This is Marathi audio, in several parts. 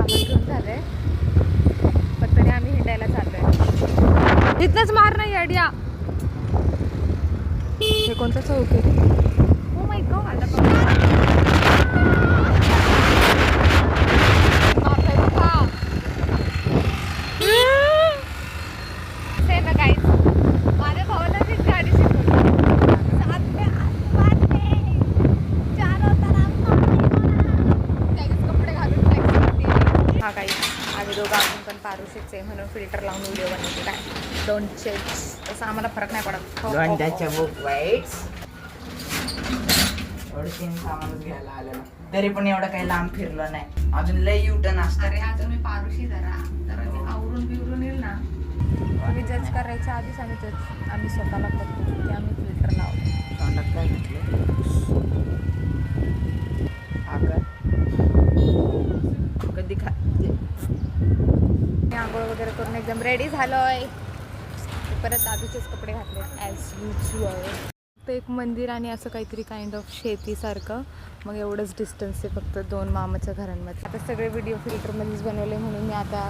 सामान घेऊन झालंय, फक्त तरी आम्ही हिंडायला चाललोय. इथनंच मार नाही अडिया. हे कोणतं चौक आहे? Oh my God. माझ्या भावाला मी गाडी कपडे घालून हा काही आम्ही दोघं आपण पण पारुशीच आहे म्हणून फिल्टर लावून व्हिडिओ बनवते. काय डोंट चेंज, तसं आम्हाला फरक नाही पडत. सामानच घ्यायला आलेला तरी पण एवढं काही लांब फिरलं नाही. अजून लय युटर्न असतं. अरे अजून मी पारुशी जरा मी आवरून बिवरून येईल ना. आम्ही जज करायच्या आधीच आम्ही स्वतःला करतो की आम्ही फिल्टर लावतो. तोंडात काय घातलं? कधी मी आंघोळ वगैरे करून एकदम रेडी झालोय. परत आधीचेच कपडे घातले ॲज युजुअल. फक्त एक मंदिर आणि असं काहीतरी काइंड ऑफ शेतीसारखं. मग एवढंच डिस्टन्स आहे फक्त 2 मामाच्या घरांमध्ये. आता सगळे व्हिडिओ फिल्टरमध्येच बनवले म्हणून मी आता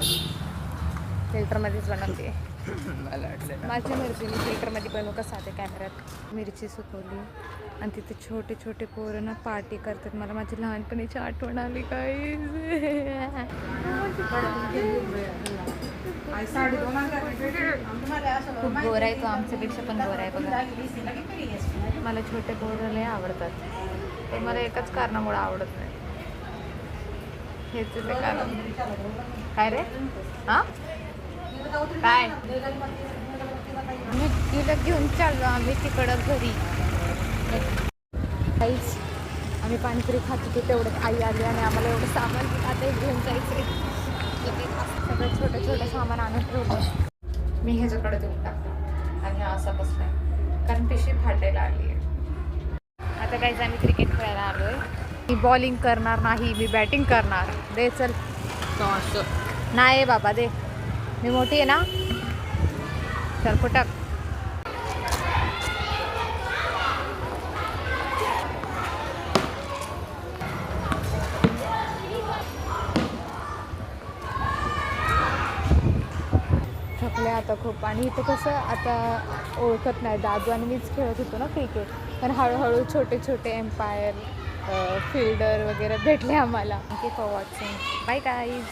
फिल्टरमध्येच बनवते. मला वाटलं माझी मर्जी, मी फिल्टरमध्ये बनवू का साधे कॅमेऱ्यात. मिरची सुकवली आणि तिथे छोटे छोटे पोरं ना पार्टी करतात. मला माझी लहानपणीची आठवण आली. काही खूप गोर आहे तो, आमच्यापेक्षा पण गोर आहे बघा. मला छोटे पोरं लय आवडतात, पण मला एकाच कारणामुळे आवडत नाही. हेच ते कारण. काय रे? हां काय? तिला घेऊन चाललो आम्ही तिकडं घरी. काहीच आम्ही पाणीपुरी खात होतो तेवढं आई आली आणि आम्हाला एवढं सामान आता घेऊन जायचं. सगळं छोटं छोटं सामान आणून ठेवलं. मी ह्याच्याकडे देऊन टाकलं आणि हा असा बसलाय कारण पिशवी फाटायला आली आहे. आता काहीच आम्ही क्रिकेट खेळायला आलोय. मी बॉलिंग करणार नाही, मी बॅटिंग करणार. दे चल. नाही बाबा दे, मी मोठी आहे ना. चल फुटक. थकले आता खूप. आणि इथं कसं आता ओळखत नाही, दादू आणि मीच खेळत होतो ना क्रिकेट. पण हळूहळू छोटे छोटे एम्पायर फिल्डर वगैरे भेटले आम्हाला. Thank you for watching. Bye guys.